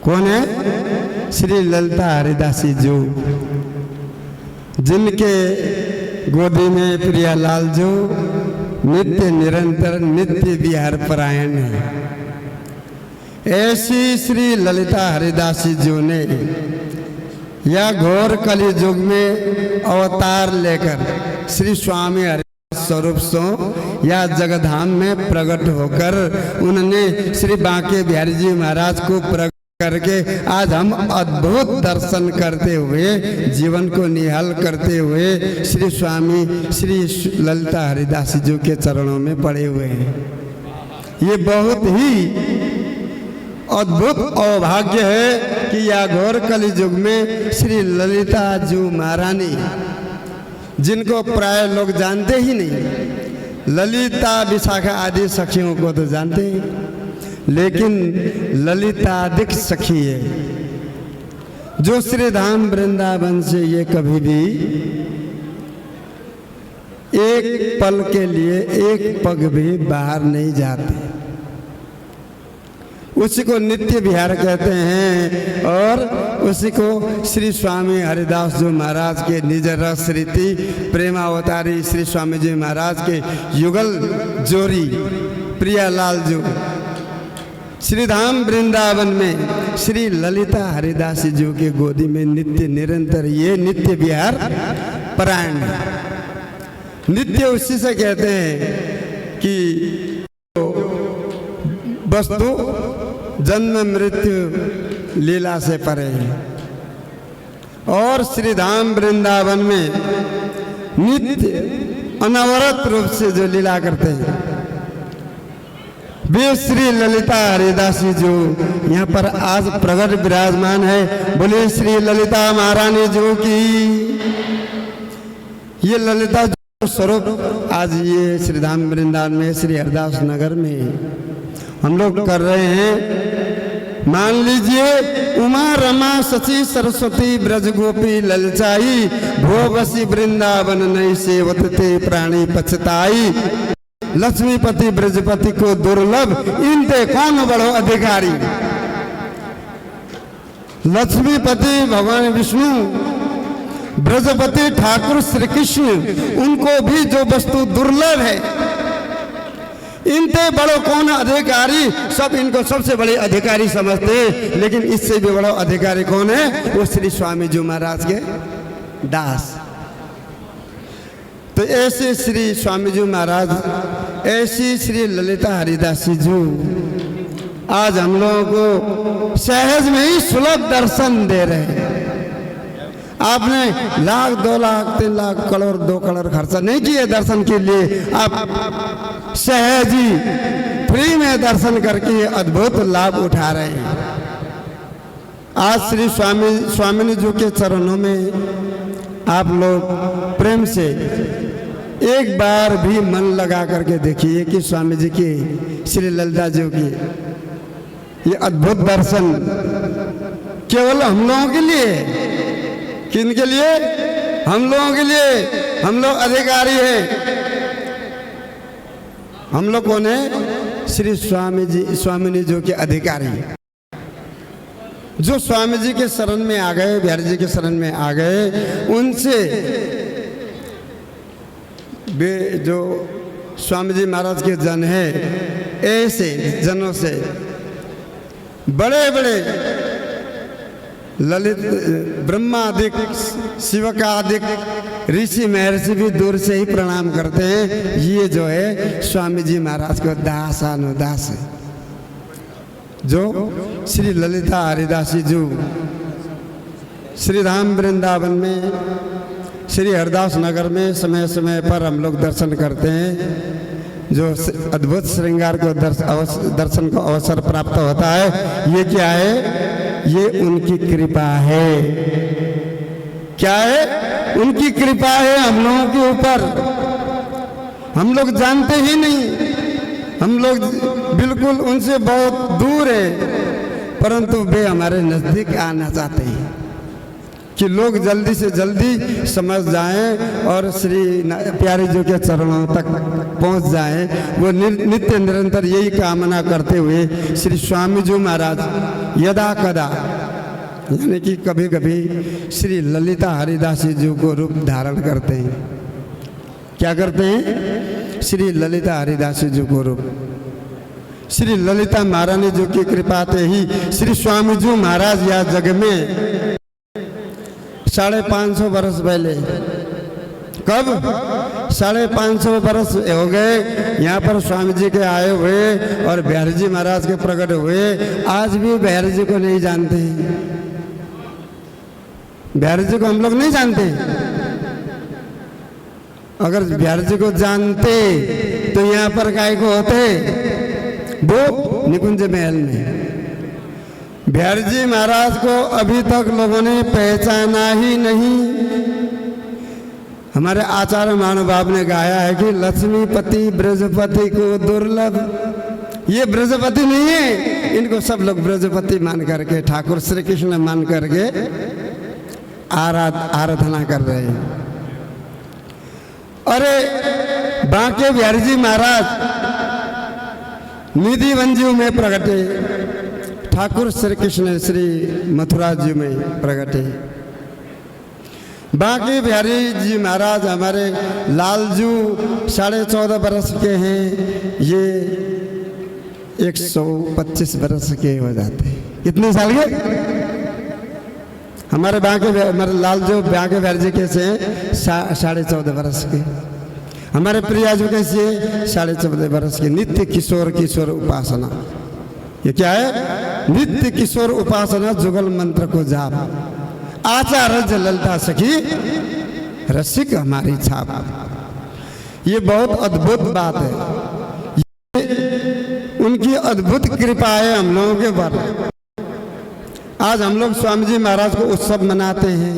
कौन है? श्री ललिता हरिदास जी, जिनके गोदी में प्रियालाल जो नित्य निरंतर नित्य विहार परायण है। ऐसी श्री ललिता हरिदास जी ने या घोर कलि युग में अवतार लेकर श्री स्वामी हरिदास स्वरूप सो या जगधाम में प्रकट होकर उन्होंने श्री बांके बिहारी जी महाराज को प्रकट करके आज हम अद्भुत दर्शन करते हुए जीवन को निहाल करते हुए श्री स्वामी श्री ललिता हरिदास जी के चरणों में पड़े हुए हैं। ये बहुत ही अद्भुत सौभाग्य है कि यह घोर कलि युग में श्री ललिता जी महारानी, जिनको प्राय लोग जानते ही नहीं, ललिता विशाखा आदि सखियों को तो जानते हैं, लेकिन ललिताधिक सखी है जो श्री धाम वृंदावन से ये कभी भी एक पल के लिए एक पग भी बाहर नहीं जाते। उसी को नित्य विहार कहते हैं और उसी को श्री स्वामी हरिदास जी महाराज के निज रस रीति प्रेमावतारी श्री स्वामी जी महाराज के युगल जोरी प्रियालाल जी श्री धाम वृंदावन में श्री ललिता हरिदास जी के गोदी में नित्य निरंतर ये नित्य विहार परायण है। नित्य उसी से कहते हैं कि वस्तु जन्म मृत्यु लीला से परे है और श्री धाम वृंदावन में नित्य अनवरत रूप से जो लीला करते हैं वे श्री ललिता हरिदास जी जो यहाँ पर आज प्रगट विराजमान है। बोले श्री ललिता महारानी जी की। ये ललिता जो स्वरूप आज ये श्री धाम वृंदावन में श्री हरिदास नगर में हम लोग कर रहे हैं। मान लीजिए उमा रमा शशि सरस्वती ब्रज गोपी ललचाई भोगसी वृंदावन नई सेवते प्राणी पछताई लक्ष्मीपति ब्रजपति को दुर्लभ इनते कौन बड़ो अधिकारी। लक्ष्मीपति भगवान विष्णु ब्रजपति ठाकुर श्री कृष्ण, उनको भी जो वस्तु दुर्लभ है इनते बड़ो कौन अधिकारी। सब इनको सबसे बड़े अधिकारी समझते, लेकिन इससे भी बड़ा अधिकारी कौन है? वो श्री स्वामी जी महाराज के दास। तो ऐसे श्री स्वामी जी महाराज, ऐसी श्री ललिता हरिदास जी आज हम लोगों को सहज में ही सुलभ दर्शन दे रहे हैं। आपने लाख 2 लाख 3 लाख करोड़ 2 करोड़ खर्चा नहीं किए दर्शन के लिए, आप सहज ही फ्री में दर्शन करके अद्भुत लाभ उठा रहे हैं। आज श्री स्वामी जी के चरणों में आप लोग प्रेम से एक बार भी मन लगा करके देखिए कि स्वामी जी की श्री ललिता जी की ये अद्भुत दर्शन केवल हम लोगों के लिए, किन के लिए? हम लोगों के लिए। हम लोग अधिकारी हैं। हम लोग कौन है? श्री स्वामी जी के अधिकारी, जो स्वामी जी के शरण में आ गए, बिहारी जी के शरण में आ गए, उनसे वे जो स्वामी जी महाराज के जन है, ऐसे जनों से बड़े बड़े ललित ब्रह्मादिक शिवकादिक ऋषि महर्षि भी दूर से ही प्रणाम करते हैं। ये जो है स्वामी जी महाराज को दासानुदास है, जो श्री ललिता हरिदास जी श्री धाम वृंदावन में श्री हरिदास नगर में समय समय पर हम लोग दर्शन करते हैं। जो अद्भुत श्रृंगार को दर्शन को अवसर प्राप्त होता है, ये क्या है? ये उनकी कृपा है। क्या है? उनकी कृपा है हम लोगों के ऊपर। हम लोग जानते ही नहीं, हम लोग बिल्कुल उनसे बहुत दूर है, परंतु वे हमारे नजदीक आना चाहते हैं। कि लोग जल्दी से जल्दी समझ जाएं और श्री प्यारे जी के चरणों तक पहुंच जाएं। वो नित्य निरंतर यही कामना करते हुए श्री स्वामी जी महाराज यदा कदा यानी कि कभी कभी श्री ललिता हरिदास जी को रूप धारण करते हैं। क्या करते हैं? श्री ललिता हरिदास जी को रूप। श्री ललिता महारानी जी की कृपा से ही श्री स्वामी जी महाराज या जग में 550 वर्ष पहले, कब 550 वर्ष हो गए यहाँ पर स्वामी जी के आए हुए और बिहारी जी महाराज के प्रकट हुए। आज भी बिहारी जी को नहीं जानते हैं। बिहारी जी को हम लोग नहीं जानते। अगर बिहारी जी को जानते तो यहाँ पर काय को होते? वो निकुंज महल में। बिहारी जी महाराज को अभी तक लोगों ने पहचाना ही नहीं। हमारे आचार्य महानुभाव ने गाया है कि लक्ष्मीपति ब्रजपति को दुर्लभ। ये ब्रजपति नहीं है, इनको सब लोग ब्रजपति मान करके ठाकुर श्री कृष्ण मान करके आराधना कर रहे हैं। अरे बांके बिहारी जी महाराज निधि वंजू में प्रगटे, ठाकुर श्री कृष्ण श्री मथुरा जी में प्रगटे। बांके बिहारी जी महाराज हमारे लालजू 14.5 बरस के हैं, ये 125 बरस के हो जाते हैं। कितने साल के? हमारे लालजू बांके बिहारी जी कैसे हैं? 14.5 बरस के। हमारे प्रिया जी कैसे? 14.5 बरस के। नित्य किशोर किशोर उपासना, ये क्या है? नित्य किशोर उपासना जुगल मंत्र को जाप। आचार्य ललिता सखी रसिक हमारी छाप। ये बहुत अद्भुत बात है। ये उनकी अद्भुत कृपा है हम लोगों के पर। आज हम लोग स्वामी जी महाराज को उत्सव मनाते हैं,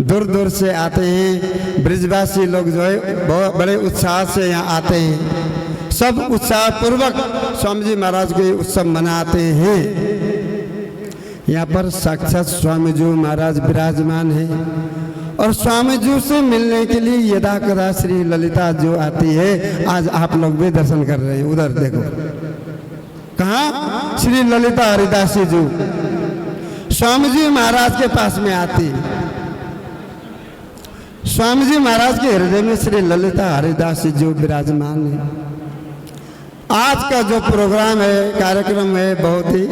दूर दूर से आते हैं। ब्रिजवासी लोग जो है बहुत बड़े उत्साह से यहाँ आते हैं। सब उत्साह पूर्वक स्वामी जी महाराज के उत्सव मनाते हैं। यहाँ पर साक्षात स्वामी जी महाराज विराजमान है और स्वामी जी से मिलने के लिए यदा कदा श्री ललिता जो आती है। आज आप लोग भी दर्शन कर रहे हैं। उधर देखो, कहाँ? श्री ललिता हरिदास जी स्वामी जी महाराज के पास में आती। स्वामी जी महाराज के हृदय में श्री ललिता हरिदास जी विराजमान है। आज का जो प्रोग्राम है, कार्यक्रम है, बहुत ही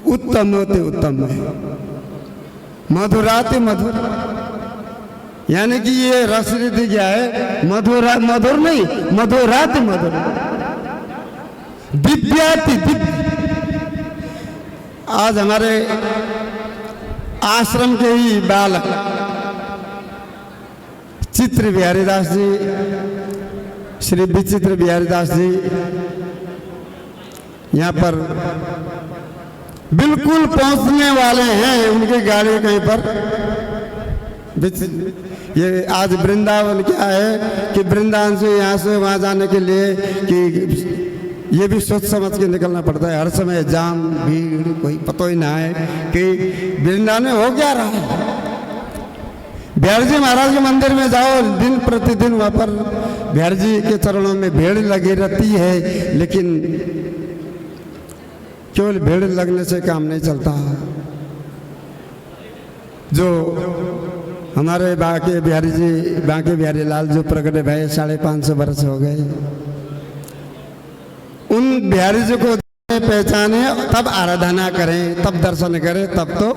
उत्तम होते उत्तम है। मधुराति मधुर, यानी कि ये रस रीति क्या है? मधुर नहीं, मधुराति मधुर, दिव्याति दिव्य। आज हमारे आश्रम के ही बालक चित्र बिहारी दास जी, श्री विचित्र बिहारी दास जी यहाँ पर बिल्कुल पहुंचने वाले हैं। उनकी गाड़ी कहीं पर। ये आज वृंदावन क्या है कि वृंदावन से यहाँ से वहाँ जाने के लिए कि ये भी सोच समझ के निकलना पड़ता है। हर समय जाम भीड़, कोई पता ही ना है कि वृंदावन में हो क्या रहा है। बिहारी जी महाराज के मंदिर में जाओ, दिन प्रतिदिन वहाँ पर बिहारी जी के चरणों में भीड़ लगी रहती है, लेकिन केवल भीड़ लगने से काम नहीं चलता। जो हमारे बांके बिहारी लाल जो प्रकट भय 550 वर्ष हो गए, उन बिहारी जी को पहचाने तब आराधना करें, तब दर्शन करें, तब तो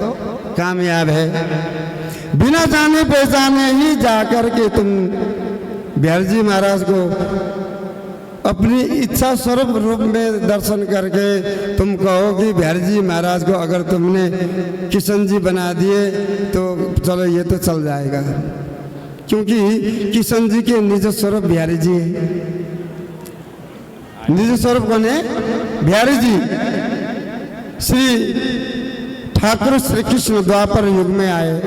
कामयाब है। बिना जाने पहचाने ही जाकर के तुम बिहारी जी महाराज को अपनी इच्छा स्वरूप रूप में दर्शन करके तुम कहो कि बिहारी जी महाराज को अगर तुमने किशन जी बना दिए तो चलो ये तो चल जाएगा, क्योंकि किशन जी के निज स्वरूप बिहारी जी है। निज स्वरूप कौन है? बिहारी जी। श्री ठाकुर श्री कृष्ण द्वापर युग में आए।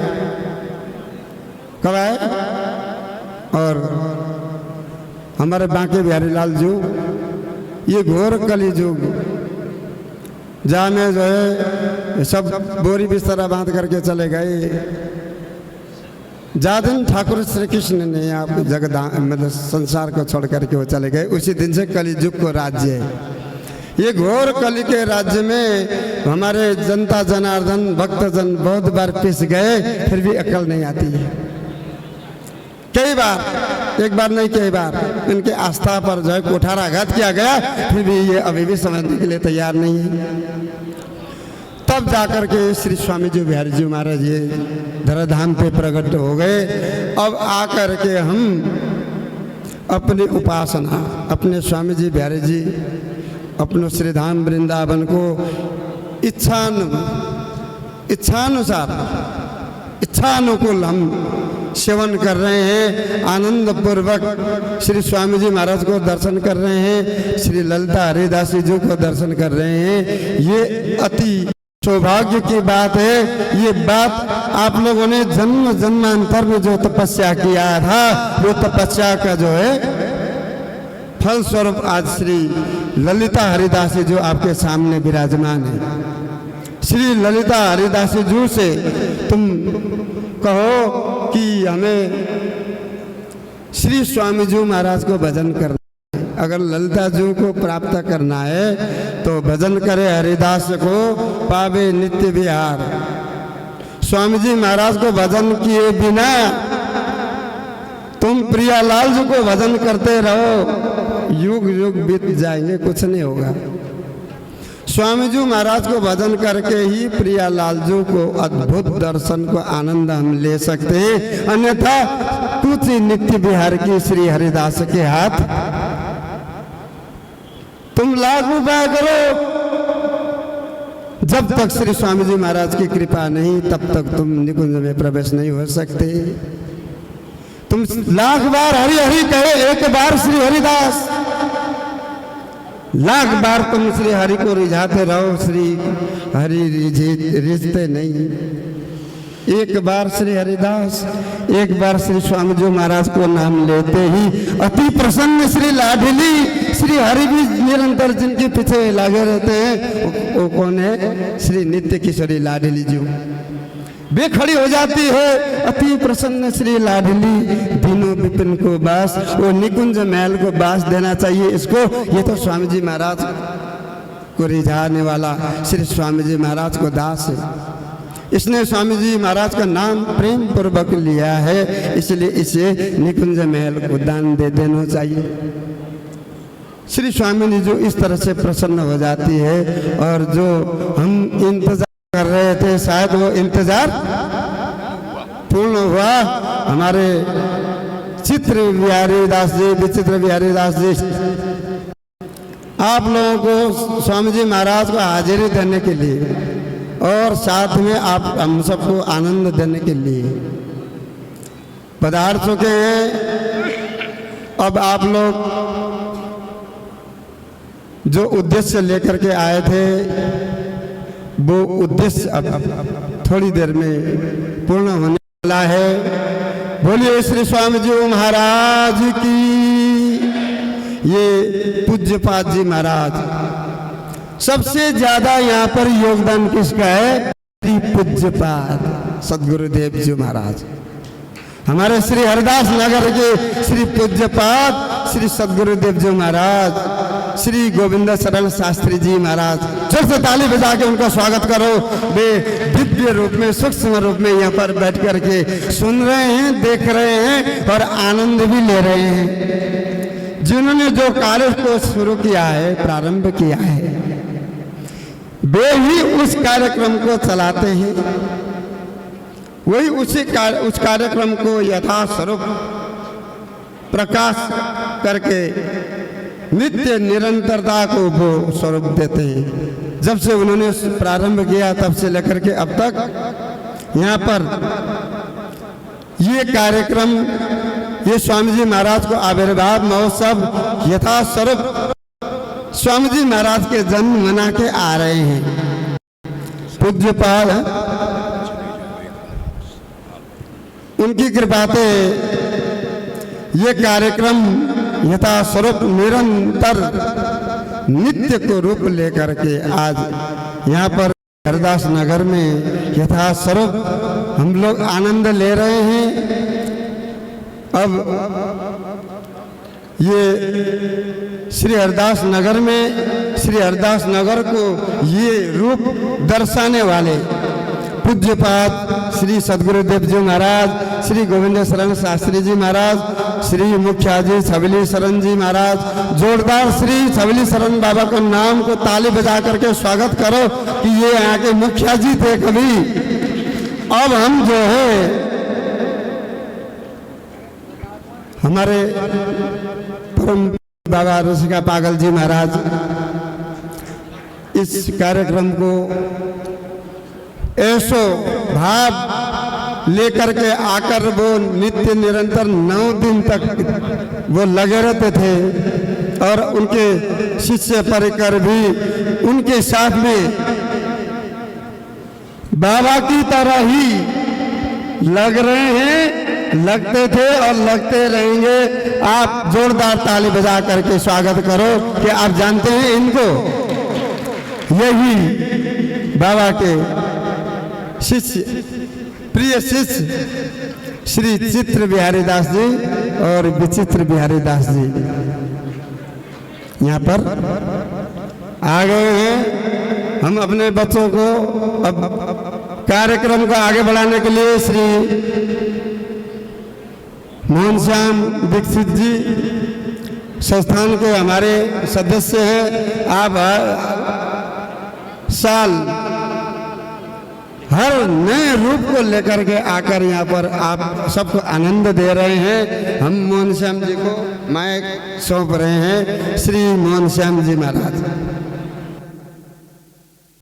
कब आए? और हमारे बांके बिहारी लाल जी ये घोर कली युग जहाँ में जो है सब बोरी बिस्तरा बांध करके चले गए। जादिन ठाकुर श्री कृष्ण ने आप मतलब संसार को छोड़ करके वो चले गए। उसी दिन से कलियुग को राज्य है। ये घोर कली के राज्य में हमारे जनता जनार्दन भक्तजन बहुत बार पिस गए, फिर भी अकल नहीं आती है। कई बार, एक बार नहीं कई बार इनके आस्था पर जो है कुठाराघात किया गया, फिर भी ये अभी भी समझने के लिए तैयार नहीं है। तब जाकर के श्री स्वामी जी बिहारी जी महाराज ये धराधाम पे प्रकट हो गए। अब आकर के हम अपनी उपासना अपने स्वामी जी बिहारी जी अपने श्री धाम वृंदावन को इच्छानुकूल हम सेवन कर रहे हैं। आनंद पूर्वक श्री स्वामी जी महाराज को दर्शन कर रहे हैं, श्री ललिता हरिदास जी को दर्शन कर रहे हैं। ये अति सौभाग्य की बात है। ये बात आप लोगों ने जन्म जन्मांतर में जो तपस्या किया था, वो तपस्या का जो है फल स्वरूप आज श्री ललिता हरिदास जी जो आपके सामने विराजमान है। श्री ललिता हरिदास जी से तुम कहो कि हमें श्री स्वामी जी महाराज को भजन करना है। अगर ललिता जी को प्राप्त करना है तो भजन करे हरिदास को पावे नित्य विहार। स्वामी जी महाराज को भजन किए बिना तुम प्रियालाल जी को भजन करते रहो, युग युग बीत जाएंगे, कुछ नहीं होगा। स्वामी जी महाराज को भजन करके ही प्रियालाल जी को अद्भुत दर्शन को आनंद हम ले सकते हैं। अन्यथा कुछ नित्य विहार की श्री हरिदास के हाथ तुम लाख उपाय करो, जब तक श्री स्वामी जी महाराज की कृपा नहीं तब तक तुम निकुंज में प्रवेश नहीं हो सकते। तुम लाख बार हरि हरि कहे, एक बार श्री हरिदास, लाख बार तुम श्री हरि को रिझाते रहो, श्री हरि रिझते नहीं। एक बार श्री हरिदास, एक बार श्री स्वामी जी महाराज को नाम लेते ही अति प्रसन्न श्री लाडली श्री हरि भी निरंतर जिनके पीछे लगे रहते हैं, वो कौन है? श्री नित्य किशोरी लाडली जी। वे खड़ी हो जाती है, अति प्रसन्न श्री लाडली दिनों विपिन को बास, वो निकुंज महल को बास देना चाहिए इसको। ये तो स्वामी जी महाराज को रिझाने वाला श्री स्वामी जी महाराज को दास है। इसने स्वामी जी महाराज का नाम प्रेम पूर्वक लिया है, इसलिए इसे निकुंज महल को दान दे देना चाहिए। श्री स्वामी जी जो इस तरह से प्रसन्न हो जाती है, और जो हम इंतजार कर रहे थे शायद वो इंतजार पूर्ण हुआ। हमारे चित्र बिहारी दास जी, विचित्र बिहारी दास जी आप लोगों को स्वामी जी महाराज को हाजिरी देने के लिए और साथ में आप हम सबको आनंद देने के लिए पधार चुके हैं। अब आप लोग जो उद्देश्य लेकर के आए थे, वो उद्देश्य अब थोड़ी देर में पूर्ण होने वाला है। बोलिए श्री स्वामी जी महाराज की। ये पूज्यपाद जी महाराज, सबसे ज्यादा यहाँ पर योगदान किसका है? श्री पूज्यपाद सदगुरुदेव जी महाराज, हमारे श्री हरिदास नगर के श्री पूज्यपाद श्री सदगुरुदेव जी महाराज, श्री गोविंद सरल शास्त्री जी महाराज। जोर से ताली बजा के उनका स्वागत करो। वे दिव्य रूप में, सूक्ष्म रूप में यहाँ पर बैठ करके सुन रहे हैं, देख रहे हैं और आनंद भी ले रहे हैं। जिन्होंने जो कार्य को शुरू किया है, प्रारंभ किया है, वे ही उस कार्यक्रम को चलाते हैं। वही उस कार्यक्रम को यथास्वरूप प्रकाश करके नित्य निरंतरता को वो स्वरूप देते हैं। जब से उन्होंने प्रारंभ किया तब से लेकर के अब तक यहाँ पर ये कार्यक्रम, ये स्वामी जी महाराज को आविर्भाव महोत्सव यथास्वरूप स्वामी जी महाराज के जन्म मना के आ रहे हैं। पूज्यपाद उनकी कृपा से ये कार्यक्रम यथास्वरूप निरंतर नित्य को रूप लेकर के आज यहाँ पर हरदास नगर में यथा स्वरूप हम लोग आनंद ले रहे हैं। अब ये श्री हरदास नगर में, श्री हरदास नगर को ये रूप दर्शाने वाले पूज्यपाद श्री सदगुरुदेव जी महाराज, श्री गोविंद शरण शास्त्री जी महाराज, श्री मुखिया जी छबीली शरण जी महाराज, जोरदार श्री छबीली शरण बाबा को नाम को ताली बजा करके स्वागत करो कि ये यहाँ के मुखिया जी थे कभी। अब हम जो है हमारे परम बाबा ऋषिका पागल जी महाराज इस कार्यक्रम को ऐसो भाव लेकर के आकर वो नित्य निरंतर 9 दिन तक वो लगे रहते थे और उनके शिष्य परिकर भी उनके साथ में बाबा की तरह ही लग रहे हैं, लगते थे और लगते रहेंगे। आप जोरदार ताली बजा करके स्वागत करो कि आप जानते हैं इनको, यही बाबा के शिष्य, प्रिय शिष्य श्री चित्र बिहारी दास जी और विचित्र बिहारी दास जी यहाँ पर आ गए हैं। हम अपने बच्चों को अब कार्यक्रम को आगे बढ़ाने के लिए श्री मोहन श्याम दीक्षित जी संस्थान के हमारे सदस्य हैं। आप साल हर नए रूप को लेकर के आकर यहाँ पर आप सबको आनंद दे रहे हैं। हम मोहन श्याम जी को माइक सौंप रहे हैं। श्री मोहन श्याम जी महाराज।